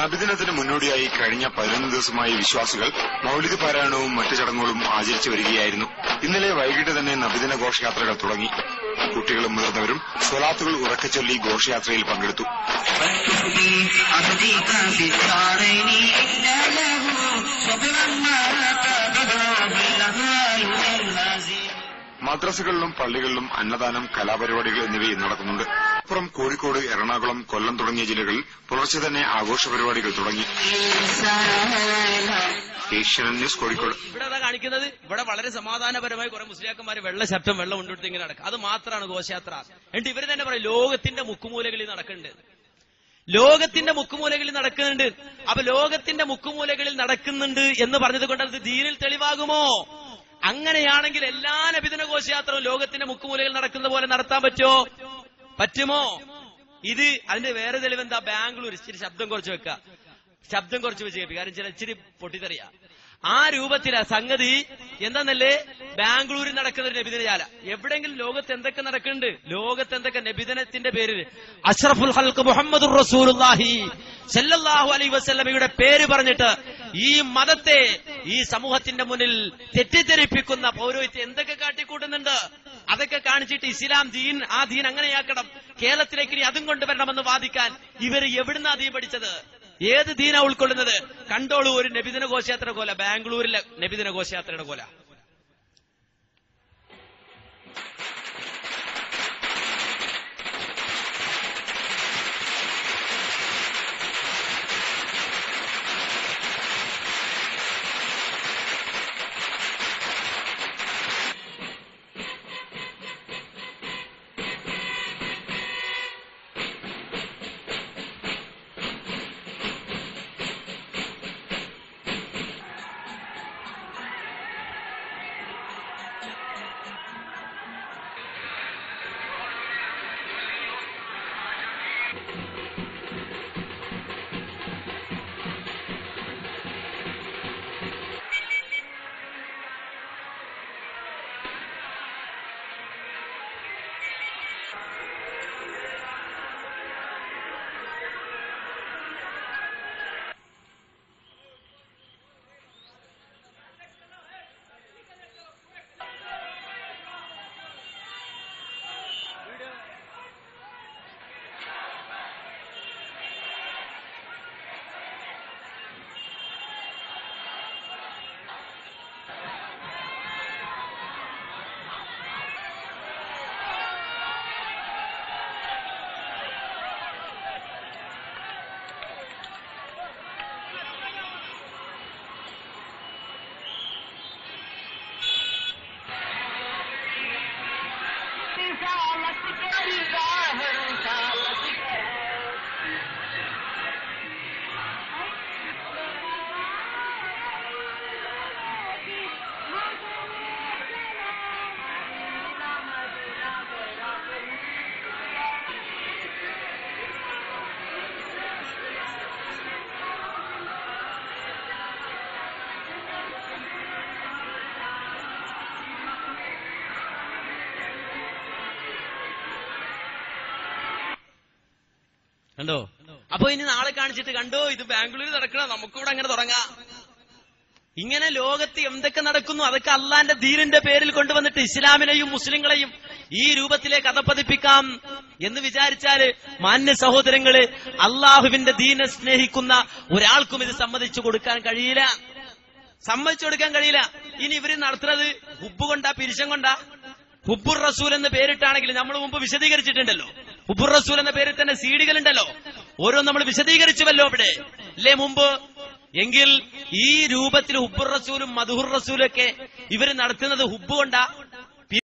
നബിദിനത്തിന് മുന്നോടിയായി കഴിഞ്ഞ 11 ദിവസമായി വിശ്വാസികൾ മൗലിദ് പാരായണവും മറ്റു ചടങ്ങുകളും ആചരിച്ചു വരികയായിരുന്നു. ഇന്നലെ വൈകിട്ട് തന്നെ നബിദിന ഘോഷയാത്രകൾ തുടങ്ങി. കുട്ടികളും മുതിർന്നവരും സ്വലാത്തുകൾ ഉറക്കെച്ചൊല്ലി ഘോഷയാത്രയിൽ പങ്കെടുത്തു. മദ്രസകളിലും പള്ളികളിലും അന്നദാനം, കലാപരിപാടികൾ എന്നിവയും നടക്കുന്നുണ്ട്. അപ്പുറം കോഴിക്കോട്, എറണാകുളം, കൊല്ലം തുടങ്ങിയ ജില്ലകളിൽ പുലർച്ചെ തന്നെ ആഘോഷ പരിപാടികൾ തുടങ്ങി. Asian news, Kozhikode. ഇവിടെ കാണിക്കുന്നത് ഇവിടെ വളരെ സമാധാനപരമായി കുറെ മുസ്ലിയാക്കന്മാർ വെള്ള ശബ്ദം വെള്ളം കൊണ്ടിട്ട് ഇങ്ങനെ നടക്കുക. അത് മാത്രമാണ് ഘോഷയാത്ര. എന്നിട്ട് ഇവര് തന്നെ പറയും ലോകത്തിന്റെ മുക്കുമൂലകളിൽ നടക്കുന്നുണ്ട്, ലോകത്തിന്റെ മുക്കുമൂലകളിൽ നടക്കുന്നുണ്ട്. അപ്പൊ ലോകത്തിന്റെ മുക്കുമൂലകളിൽ നടക്കുന്നുണ്ട് എന്ന് പറഞ്ഞത് കൊണ്ട് അത് ദീനിൽ തെളിവാകുമോ? അങ്ങനെയാണെങ്കിൽ എല്ലാ നബിദിന ഘോഷയാത്രയും ലോകത്തിന്റെ മുക്കുമൂലകൾ നടക്കുന്ന പോലെ നടത്താൻ പറ്റുമോ? ഇത് അതിന്റെ വേറെ തെളിവെന്താ? ബാംഗ്ലൂർ ഇച്ചിരി ശബ്ദം കുറച്ച് വെക്കുക, ശബ്ദം കുറച്ച് വെച്ച് കേൾപ്പിക്കുക. കാരണം ചില ഇച്ചിരി പൊട്ടിത്തെറിയാ. ആ രൂപത്തിലാ സംഗതി. എന്താന്നല്ലേ, ബാംഗ്ലൂരിൽ നടക്കുന്ന ഒരു നബിദിനജാല. എവിടെയെങ്കിലും ലോകത്ത് എന്തൊക്കെ നടക്കുന്നുണ്ട്, ലോകത്ത് എന്തൊക്കെ നബിദിനത്തിന്റെ പേരിൽ അഷ്റഫുൽ ഖൽഖ് മുഹമ്മദുർ റസൂലുള്ളാഹി സല്ലല്ലാഹു അലൈഹി വസല്ലമയുടെ പേര് പറഞ്ഞിട്ട് ഈ മതത്തെ, ഈ സമൂഹത്തിന്റെ മുന്നിൽ തെറ്റിദ്ധരിപ്പിക്കുന്ന പൗരോഹിത്യം എന്തൊക്കെ കാട്ടിക്കൂട്ടുന്നുണ്ട്. അതൊക്കെ കാണിച്ചിട്ട് ഇസ്ലാം ദീൻ, ആ ദീൻ അങ്ങനെയാക്കണം, കേരളത്തിലേക്ക് ഇനി അതും കൊണ്ടുവരണമെന്ന് വാദിക്കാൻ ഇവര് എവിടുന്നാ ദീൻ പഠിച്ചത്? ഏത് ദീനാ ഉൾക്കൊള്ളുന്നത്? കണ്ടോളൂ ഒരു നബിദിന ഘോഷയാത്ര പോലെ, ബാംഗ്ലൂരിലെ നബിദിന ഘോഷയാത്രയുടെ പോലെ. കണ്ടോ? അപ്പൊ ഇനി നാളെ കാണിച്ചിട്ട് കണ്ടോ ഇത് ബാംഗ്ലൂരിൽ നടക്കണം, നമുക്കിവിടെ അങ്ങനെ തുടങ്ങാം. ഇങ്ങനെ ലോകത്ത് എന്തൊക്കെ നടക്കുന്നു അതൊക്കെ അള്ളാന്റെ ദീനിന്റെ പേരിൽ കൊണ്ടുവന്നിട്ട് ഇസ്ലാമിനെയും മുസ്ലിങ്ങളെയും ഈ രൂപത്തിലേക്ക് അധപ്പതിപ്പിക്കാം എന്ന് വിചാരിച്ചാല്, മാന്യ സഹോദരങ്ങള്, അള്ളാഹുവിന്റെ ദീനെ സ്നേഹിക്കുന്ന ഒരാൾക്കും ഇത് സമ്മതിച്ചു കൊടുക്കാൻ കഴിയില്ല. ഇനി ഇവര് നടത്തുന്നത് ഹുബ്ബ് കൊണ്ടാ, പിരിശം കൊണ്ടാ? ഹുബ്ബുർ റസൂൽ എന്ന് പേരിട്ടാണെങ്കിൽ നമ്മൾ മുമ്പ് വിശദീകരിച്ചിട്ടുണ്ടല്ലോ. ഹുബ്ബുർ റസൂൽ എന്ന പേരിൽ തന്നെ സീഡികളുണ്ടല്ലോ, ഓരോന്നും നമ്മൾ വിശദീകരിച്ചുവല്ലോ ഇവിടെ അല്ലേ മുമ്പ്. എങ്കിൽ ഈ രൂപത്തിൽ ഹുബ്ബുർ റസൂലും മദ്ഹുർ റസൂലും ഒക്കെ ഇവര് നടത്തുന്നത് ഹുബ്ബ് കൊണ്ടാ?